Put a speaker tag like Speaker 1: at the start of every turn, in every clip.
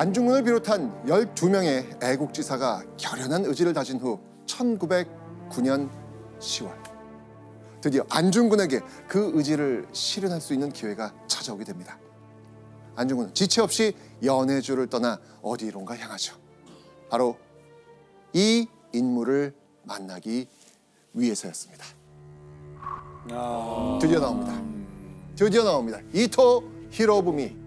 Speaker 1: 안중근을 비롯한 12명의 애국지사가 결연한 의지를 다진 후 1909년 10월 드디어 안중근에게 그 의지를 실현할 수 있는 기회가 찾아오게 됩니다. 안중근은 지체 없이 연해주를 떠나 어디론가 향하죠. 바로 이 인물을 만나기 위해서였습니다. 드디어 나옵니다. 드디어 나옵니다. 이토 히로부미.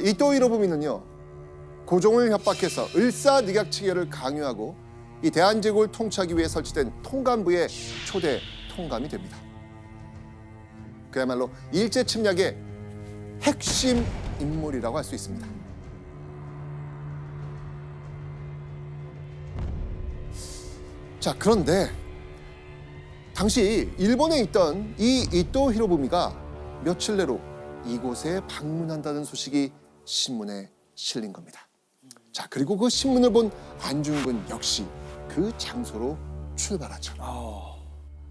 Speaker 1: 이토 히로부미는요, 고종을 협박해서 을사늑약치계를 강요하고 이 대한제국을 통치하기 위해 설치된 통감부의 초대 통감이 됩니다. 그야말로 일제 침략의 핵심 인물이라고 할 수 있습니다. 자, 그런데 당시 일본에 있던 이 이토 히로부미가 며칠 내로 이곳에 방문한다는 소식이 신문에 실린 겁니다. 자, 그리고 그 신문을 본 안중근 역시 그 장소로 출발하죠.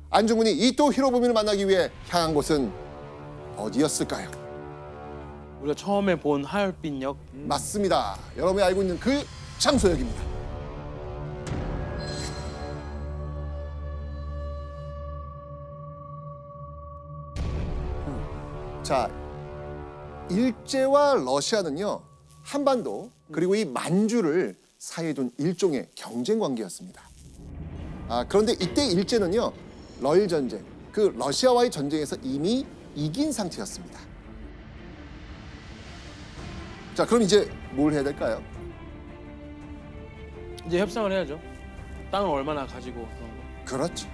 Speaker 1: 안중근이 이토 히로부미를 만나기 위해 향한 곳은 어디였을까요?
Speaker 2: 우리가 처음에 본 하얼빈역.
Speaker 1: 맞습니다. 여러분이 알고 있는 그 장소역입니다. 자, 일제와 러시아는요, 한반도 그리고 이 만주를 사이에 둔 일종의 경쟁 관계였습니다. 그런데 이때 일제는요, 러일 전쟁, 그 러시아와의 전쟁에서 이미 이긴 상태였습니다. 자, 그럼 이제 뭘 해야 될까요?
Speaker 2: 이제 협상을 해야죠. 땅을 얼마나 가지고 그런 거.
Speaker 1: 그렇죠.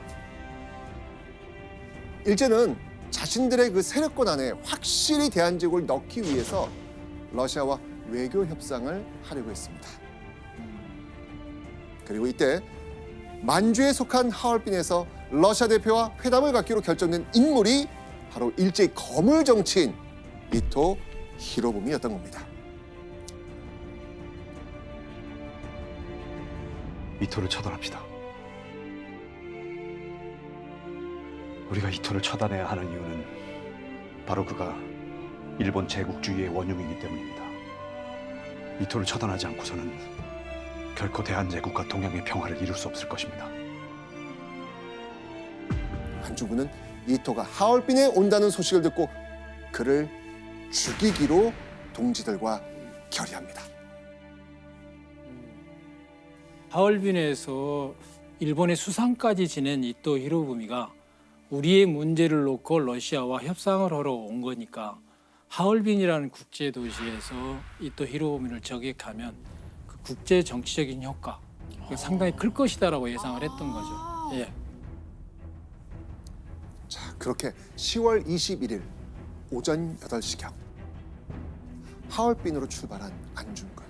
Speaker 1: 일제는 자신들의 그 세력권 안에 확실히 대한제국을 넣기 위해서 러시아와 외교 협상을 하려고 했습니다. 그리고 이때 만주에 속한 하얼빈에서 러시아 대표와 회담을 갖기로 결정된 인물이 바로 일제의 거물 정치인 이토 히로부미였던 겁니다.
Speaker 3: 이토를 처단합시다. 우리가 이토를 처단해야 하는 이유는 바로 그가 일본 제국주의의 원흉이기 때문입니다. 이토를 처단하지 않고서는 결코 대한제국과 동양의 평화를 이룰 수 없을 것입니다.
Speaker 1: 안중근은 이토가 하얼빈에 온다는 소식을 듣고 그를 죽이기로 동지들과 결의합니다.
Speaker 4: 하얼빈에서 일본의 수상까지 지낸 이토 히로부미가 우리의 문제를 놓고 러시아와 협상을 하러 온 거니까 하얼빈이라는 국제 도시에서 이토 히로부미를 저격하면 그 국제 정치적인 효과 상당히 클 것이다라고 예상을 했던 거죠. 예.
Speaker 1: 자, 그렇게 10월 21일 오전 8시경 하얼빈으로 출발한 안중근.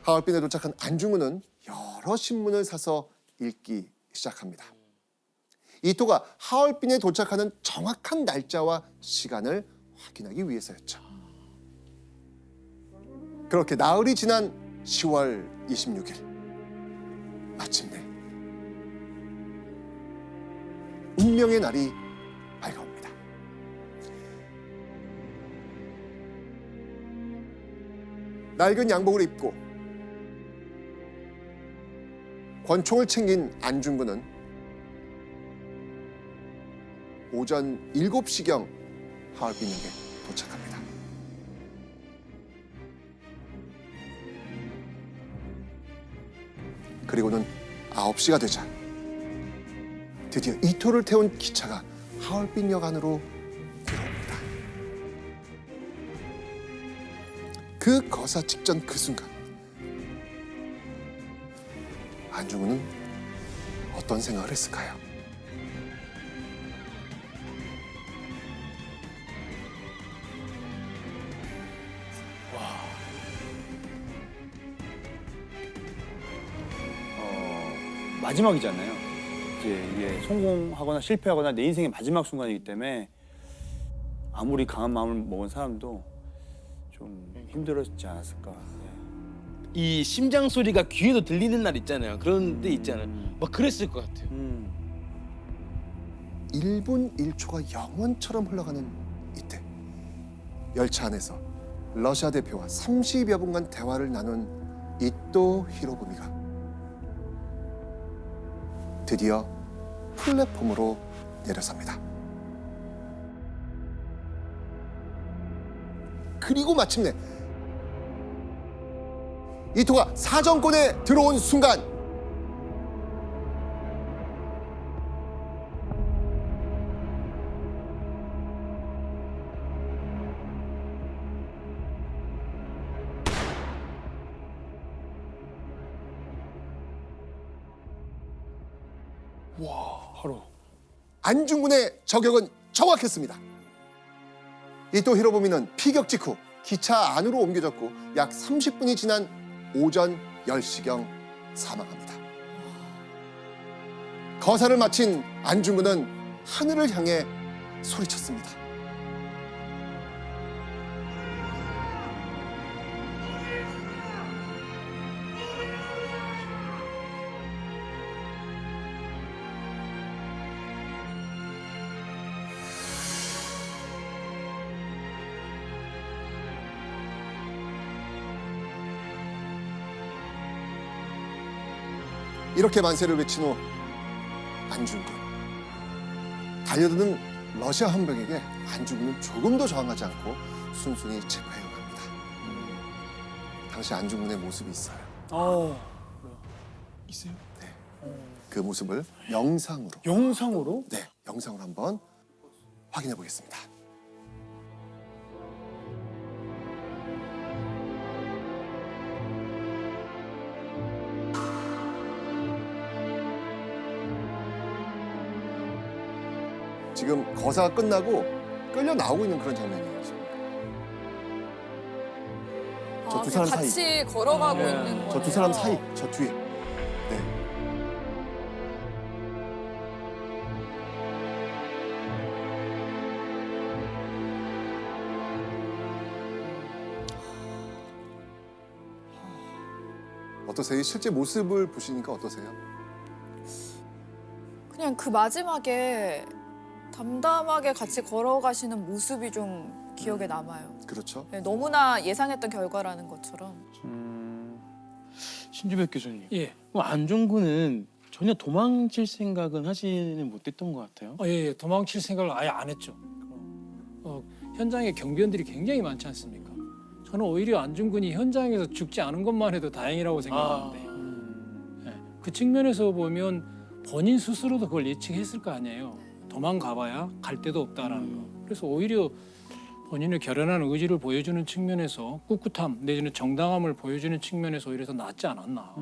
Speaker 1: 하얼빈에 도착한 안중근은 여러 신문을 사서 읽기 시작합니다. 이토가 하얼빈에 도착하는 정확한 날짜와 시간을 확인하기 위해서였죠. 그렇게 나흘이 지난 10월 26일 마침내 운명의 날이 밝아옵니다. 낡은 양복을 입고 권총을 챙긴 안중근은 오전 7시경 하얼빈역에 도착합니다. 그리고는 9시가 되자 드디어 이토를 태운 기차가 하얼빈역 안으로 들어옵니다. 그 거사 직전 그 순간 안중근은 어떤 생각을 했을까요?
Speaker 5: 마지막이잖아요. 이제 이게 성공하거나 실패하거나 내 인생의 마지막 순간이기 때문에 아무리 강한 마음을 먹은 사람도 좀 힘들었지 않았을까.
Speaker 2: 이 심장 소리가 귀에도 들리는 날 있잖아요. 그런 데 있잖아요. 막 그랬을 것 같아요.
Speaker 1: 1분 1초가 영원처럼 흘러가는 이때 열차 안에서 러시아 대표와 30여 분간 대화를 나눈 이토 히로부미가 드디어 플랫폼으로 내려섭니다. 그리고 마침내 이토가 사정권에 들어온 순간
Speaker 2: 바로
Speaker 1: 안중근의 저격은 정확했습니다. 이토 히로부미는 피격 직후 기차 안으로 옮겨졌고 약 30분이 지난 오전 10시경 사망합니다. 거사를 마친 안중근은 하늘을 향해 소리쳤습니다. 이렇게 만세를 외친 후 안중근 달려드는 러시아 헌병에게 안중근은 조금도 저항하지 않고 순순히 체포해용합니다. 당시 안중근의 모습이 있어요.
Speaker 2: 있어요?
Speaker 1: 그 모습을 영상으로
Speaker 5: 영상으로?
Speaker 1: 영상으로 한번 확인해 보겠습니다. 지금 거사가 끝나고 끌려 나오고 있는 그런 장면이에요. 지금. 저두 사람
Speaker 6: 같이
Speaker 1: 사이.
Speaker 6: 걸어가고
Speaker 2: 네.
Speaker 6: 있는 거예요.
Speaker 1: 저 두 사람 사이, 저 뒤에. 네. 어떠세요? 실제 모습을 보시니까 어떠세요?
Speaker 6: 그냥 그 마지막에 담담하게 같이 걸어가시는 모습이 좀 기억에 남아요.
Speaker 1: 그렇죠.
Speaker 6: 네, 너무나 예상했던 결과라는 것처럼.
Speaker 2: 신주백 교수님.
Speaker 4: 예.
Speaker 2: 그럼 안중근은 전혀 도망칠 생각은 하지는 못했던 것 같아요.
Speaker 4: 예, 도망칠 생각을 아예 안 했죠. 현장에 경비원들이 굉장히 많지 않습니까? 저는 오히려 안중근이 현장에서 죽지 않은 것만 해도 다행이라고 생각하는데 예, 그 측면에서 보면 본인 스스로도 그걸 예측했을 거 아니에요. 도망가봐야 갈 데도 없다라는 거. 그래서 오히려 본인의 결연한 의지를 보여주는 측면에서 꿋꿋함 내지는 정당함을 보여주는 측면에서 오히려 더 낫지 않았나.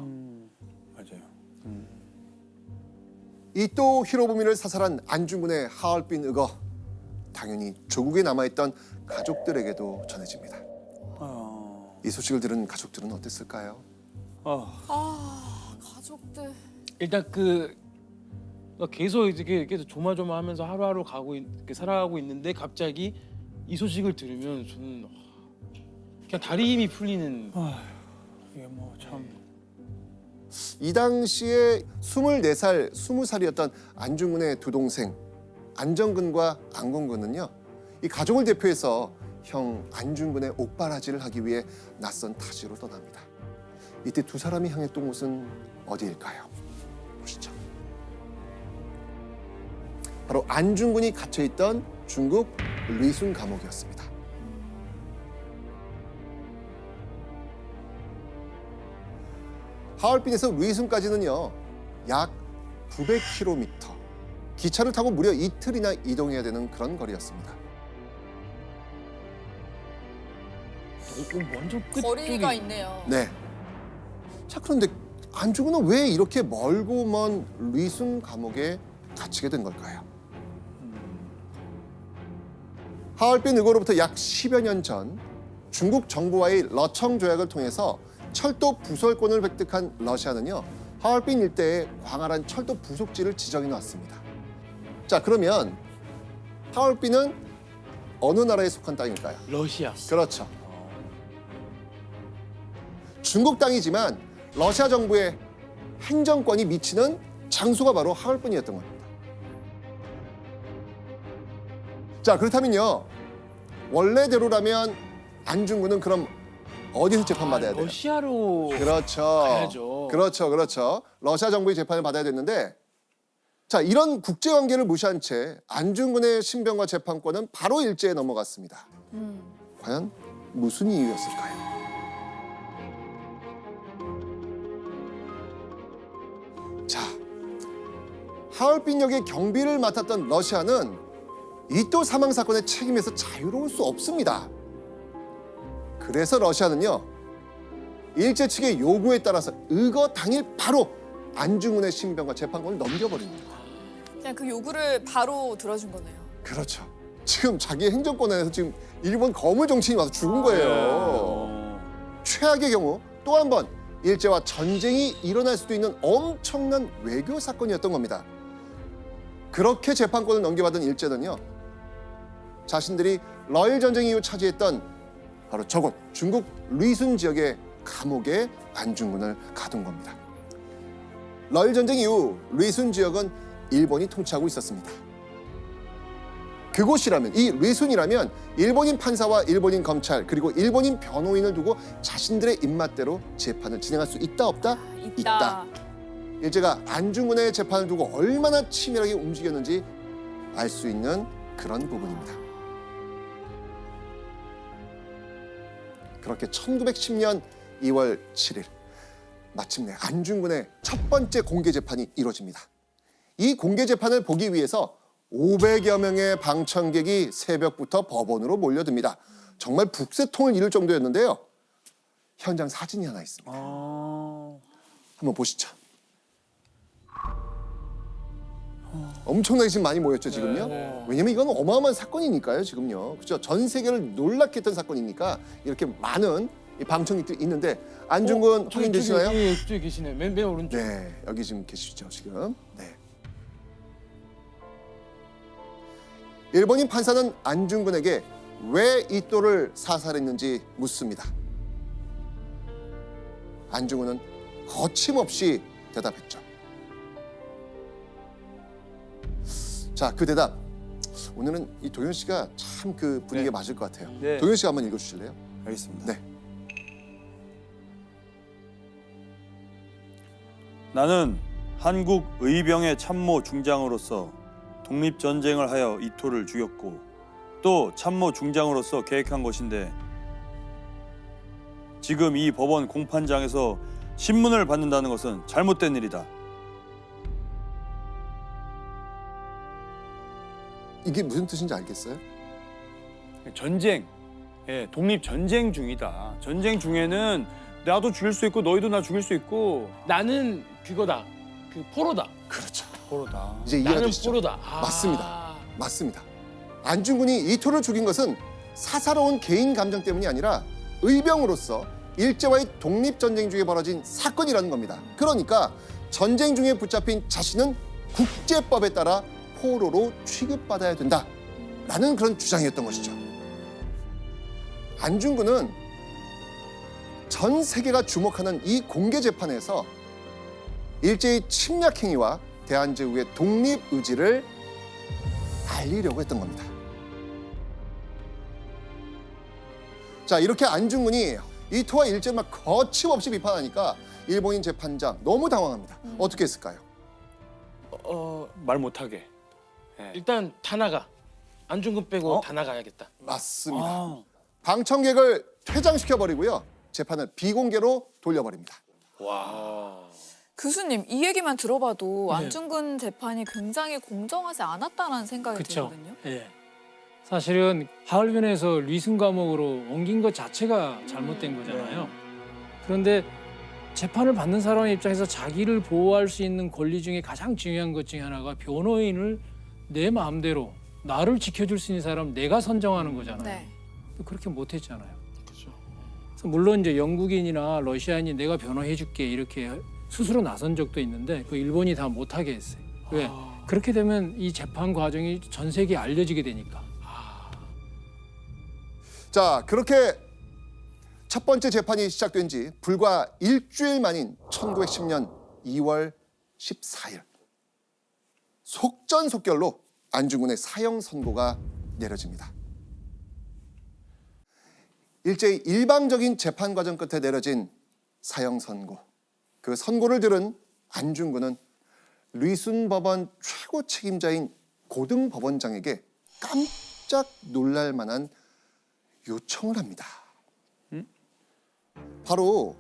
Speaker 5: 맞아요.
Speaker 1: 이토 히로부미를 사살한 안중근의 하얼빈 의거 당연히 조국에 남아있던 가족들에게도 전해집니다. 이 소식을 들은 가족들은 어땠을까요?
Speaker 6: 가족들.
Speaker 2: 일단 계속 계속 조마조마하면서 하루하루 이렇게 살아가고 있는데 갑자기 이 소식을 들으면 저는 그냥 다리 힘이 풀리는.
Speaker 5: 이게 뭐 참.
Speaker 1: 이 당시에 24살, 20살이었던 안중근의 두 동생 안정근과 안공근은요, 이 가족을 대표해서 형 안중근의 옥바라지를 하기 위해 낯선 타지로 떠납니다. 이때 두 사람이 향했던 곳은 어디일까요? 보시죠. 바로 안중근이 갇혀있던 중국 리순 감옥이었습니다. 하얼빈에서 리순까지는요 약 900km, 기차를 타고 무려 이틀이나 이동해야 되는 그런 거리였습니다.
Speaker 2: 완전 끝
Speaker 6: 거리가
Speaker 2: 쪽에
Speaker 6: 있네요.
Speaker 1: 네. 자, 그런데 안중근은 왜 이렇게 멀고 먼 리순 감옥에 갇히게 된 걸까요? 하얼빈 의거로부터 약 10여 년 전 중국 정부와의 러청 조약을 통해서 철도 부설권을 획득한 러시아는요, 하얼빈 일대에 광활한 철도 부속지를 지정해 놨습니다. 자, 그러면 하얼빈은 어느 나라에 속한 땅일까요?
Speaker 2: 러시아.
Speaker 1: 그렇죠. 중국 땅이지만 러시아 정부의 행정권이 미치는 장소가 바로 하얼빈이었던 겁니다. 자, 그렇다면요. 원래대로라면 안중근은 그럼 어디서 재판받아야 돼요?
Speaker 2: 러시아로
Speaker 1: 그렇죠.
Speaker 2: 가야죠.
Speaker 1: 그렇죠. 러시아 정부의 재판을 받아야 됐는데, 자, 이런 국제 관계를 무시한 채 안중근의 신병과 재판권은 바로 일제에 넘어갔습니다. 과연 무슨 이유였을까요? 자, 하얼빈역의 경비를 맡았던 러시아는 이토 사망 사건의 책임에서 자유로울 수 없습니다. 그래서 러시아는요, 일제 측의 요구에 따라서 의거 당일 바로 안중근의 신병과 재판권을 넘겨버립니다.
Speaker 6: 그냥 그 요구를 바로 들어준 거네요.
Speaker 1: 그렇죠. 지금 자기 행정권에서 지금 일본 거물 정치인이 와서 죽은 거예요. 최악의 경우 또 한 번 일제와 전쟁이 일어날 수도 있는 엄청난 외교 사건이었던 겁니다. 그렇게 재판권을 넘겨받은 일제는요, 자신들이 러일 전쟁 이후 차지했던 바로 저곳 중국 리순 지역의 감옥에 안중근을 가둔 겁니다. 러일 전쟁 이후 리순 지역은 일본이 통치하고 있었습니다. 그곳이라면, 이 리순이라면 일본인 판사와 일본인 검찰 그리고 일본인 변호인을 두고 자신들의 입맛대로 재판을 진행할 수 있다 없다? 있다. 일제가 안중근의 재판을 두고 얼마나 치밀하게 움직였는지 알 수 있는 그런 부분입니다. 그렇게 1910년 2월 7일 마침내 안중근의 첫 번째 공개 재판이 이루어집니다. 이 공개 재판을 보기 위해서 500여 명의 방청객이 새벽부터 법원으로 몰려듭니다. 정말 북새통을 이룰 정도였는데요. 현장 사진이 하나 있습니다. 한번 보시죠. 엄청나게 지금 많이 모였죠, 지금요. 왜냐면 이건 어마어마한 사건이니까요, 지금요. 그렇죠? 전 세계를 놀랍게 했던 사건이니까 이렇게 많은 이 방청객들이 있는데 안중근 확인 되시나요?
Speaker 2: 예, 저기 계시네. 맨 오른쪽.
Speaker 1: 네, 여기 지금 계시죠, 지금. 네. 일본인 판사는 안중근에게 왜 이토를 사살했는지 묻습니다. 안중근은 거침없이 대답했죠. 자, 그 대답. 오늘은 이 도현 씨가 참 그 분위기에 맞을 것 같아요.
Speaker 5: 네.
Speaker 1: 도현 씨가 한번 읽어주실래요?
Speaker 5: 알겠습니다.
Speaker 1: 네.
Speaker 5: 나는 한국 의병의 참모 중장으로서 독립전쟁을 하여 이토를 죽였고 또 참모 중장으로서 계획한 것인데 지금 이 법원 공판장에서 신문을 받는다는 것은 잘못된 일이다.
Speaker 1: 이게 무슨 뜻인지 알겠어요?
Speaker 5: 전쟁, 예, 독립전쟁 중이다. 전쟁 중에는 나도 죽일 수 있고 너희도 나 죽일 수 있고
Speaker 2: 나는 그거다. 그 포로다.
Speaker 1: 그렇죠.
Speaker 5: 포로다.
Speaker 1: 이제 이해가
Speaker 2: 나는
Speaker 1: 되시죠?
Speaker 2: 포로다.
Speaker 1: 맞습니다. 맞습니다. 안중근이 이토를 죽인 것은 사사로운 개인 감정 때문이 아니라 의병으로서 일제와의 독립전쟁 중에 벌어진 사건이라는 겁니다. 그러니까 전쟁 중에 붙잡힌 자신은 국제법에 따라 포로로 취급받아야 된다. 라는 그런 주장이었던 것이죠. 안중근은 전 세계가 주목하는 이 공개 재판에서 일제의 침략 행위와 대한제국의 독립 의지를 알리려고 했던 겁니다. 자, 이렇게 안중근이 이토와 일제를 막 거침없이 비판하니까 일본인 재판장 너무 당황합니다. 어떻게 했을까요?
Speaker 5: 말 못하게. 예.
Speaker 2: 일단 다 나가. 안중근 빼고
Speaker 5: 어?
Speaker 2: 다 나가야겠다.
Speaker 1: 맞습니다.
Speaker 5: 아,
Speaker 1: 방청객을 퇴장시켜버리고요. 재판을 비공개로 돌려버립니다.
Speaker 6: 교수님, 이 얘기만 들어봐도
Speaker 4: 네.
Speaker 6: 안중근 재판이 굉장히 공정하지 않았다는 생각이
Speaker 4: 그렇죠.
Speaker 6: 들거든요.
Speaker 4: 예. 사실은 하얼빈에서 리순 감옥으로 옮긴 것 자체가 잘못된 거잖아요. 그런데 재판을 받는 사람의 입장에서 자기를 보호할 수 있는 권리 중에 가장 중요한 것 중에 하나가 변호인을 내 마음대로 나를 지켜줄 수 있는 사람 내가 선정하는 거잖아요.
Speaker 6: 네.
Speaker 4: 그렇게 못했잖아요.
Speaker 2: 그렇죠.
Speaker 4: 그래서 물론 이제 영국인이나 러시아인이 내가 변호해줄게 이렇게 스스로 나선 적도 있는데 그 일본이 다 못하게 했어요. 왜? 그렇게 되면 이 재판 과정이 전 세계에 알려지게 되니까.
Speaker 1: 자, 그렇게 첫 번째 재판이 시작된 지 불과 일주일 만인 1910년 2월 14일. 속전속결로 안중근의 사형 선고가 내려집니다. 일제히 일방적인 재판 과정 끝에 내려진 사형 선고. 그 선고를 들은 안중근은 리순 법원 최고 책임자인 고등 법원장에게 깜짝 놀랄 만한 요청을 합니다. 바로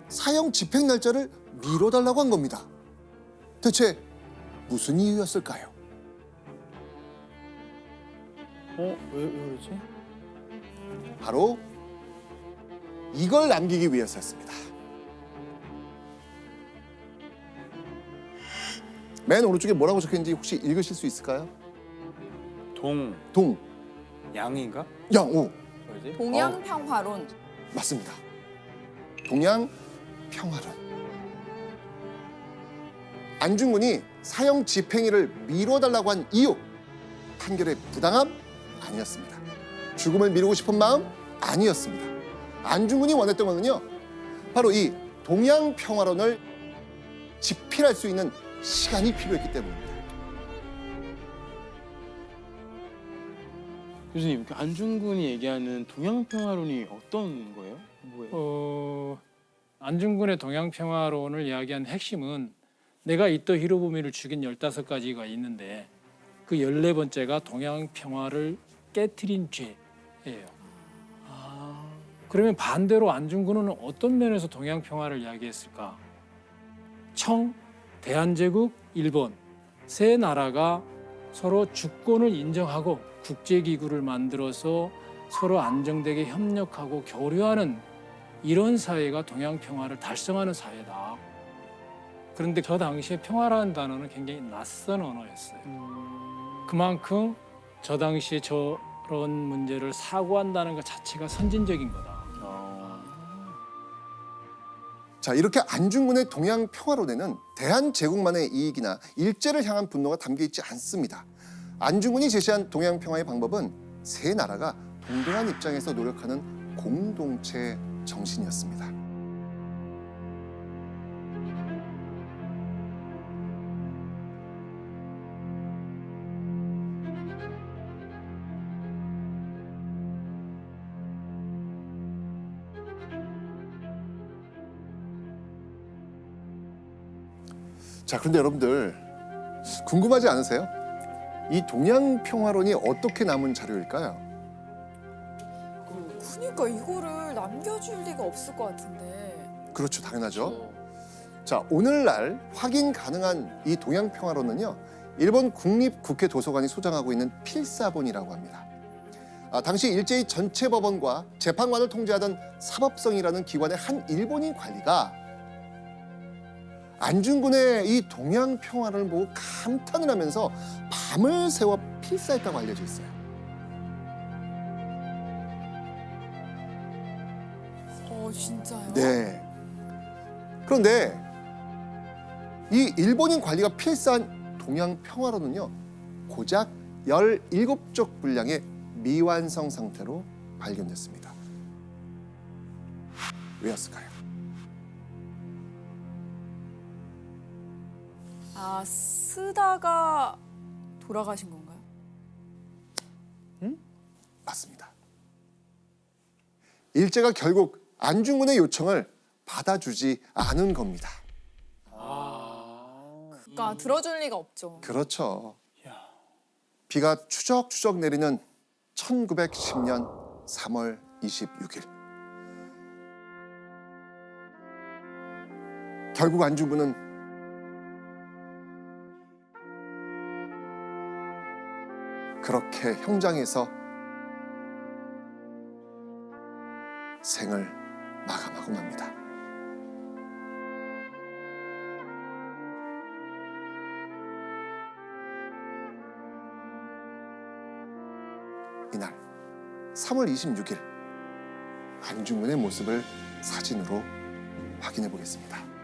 Speaker 1: 사형 집행 날짜를 미뤄달라고 한 겁니다. 대체 무슨 이유였을까요?
Speaker 5: 왜 그러지?
Speaker 1: 바로 이걸 남기기 위해서였습니다. 맨 오른쪽에 뭐라고 적혀있는지 혹시 읽으실 수 있을까요? 동,
Speaker 5: 양인가?
Speaker 1: 양, 오,
Speaker 5: 뭐지?
Speaker 6: 동양평화론.
Speaker 1: 맞습니다. 동양 평화론. 안중근이 사형 집행일을 미뤄달라고 한 이유, 판결의 부당함 아니었습니다. 죽음을 미루고 싶은 마음 아니었습니다. 안중근이 원했던 것은요, 바로 이 동양 평화론을 집필할 수 있는 시간이 필요했기 때문입니다.
Speaker 2: 교수님, 그 안중근이 얘기하는 동양평화론이 어떤 거예요? 뭐예요?
Speaker 4: 안중근의 동양평화론을 이야기한 핵심은 내가 이토 히로부미를 죽인 15가지가 있는데 그 14번째가 동양평화를 깨트린 죄예요. 그러면 반대로 안중근은 어떤 면에서 동양평화를 이야기했을까? 대한제국, 일본 세 나라가 서로 주권을 인정하고 국제기구를 만들어서 서로 안정되게 협력하고 교류하는 이런 사회가 동양평화를 달성하는 사회다. 그런데 저 당시에 평화라는 단어는 굉장히 낯선 언어였어요. 그만큼 저 당시에 저런 문제를 사고한다는 것 자체가 선진적인 거다.
Speaker 1: 자, 이렇게 안중근의 동양 평화론에는 대한제국만의 이익이나 일제를 향한 분노가 담겨 있지 않습니다. 안중근이 제시한 동양 평화의 방법은 세 나라가 동등한 입장에서 노력하는 공동체 정신이었습니다. 자, 그런데 여러분들 궁금하지 않으세요? 이 동양 평화론이 어떻게 남은 자료일까요?
Speaker 6: 그러니까 이거를 남겨줄 리가 없을 것 같은데.
Speaker 1: 그렇죠, 당연하죠. 자, 오늘날 확인 가능한 이 동양 평화론은요, 일본 국립국회 도서관이 소장하고 있는 필사본이라고 합니다. 당시 일제히 전체 법원과 재판관을 통제하던 사법성이라는 기관의 한 일본인 관리가 안중근의 이 동양 평화를 보고 감탄을 하면서 밤을 새워 필사했다고 알려져 있어요.
Speaker 6: 진짜요?
Speaker 1: 네. 그런데 이 일본인 관리가 필사한 동양 평화론은요, 고작 17쪽 분량의 미완성 상태로 발견됐습니다. 왜였을까요?
Speaker 6: 쓰다가 돌아가신 건가요?
Speaker 1: 맞습니다. 일제가 결국 안중근의 요청을 받아주지 않은 겁니다.
Speaker 6: 그러니까 들어줄 리가 없죠.
Speaker 1: 그렇죠. 비가 추적추적 내리는 1910년 3월 26일. 결국 안중근은 그렇게 형장에서 생을 마감하고 맙니다. 이날 3월 26일 안중근의 모습을 사진으로 확인해 보겠습니다.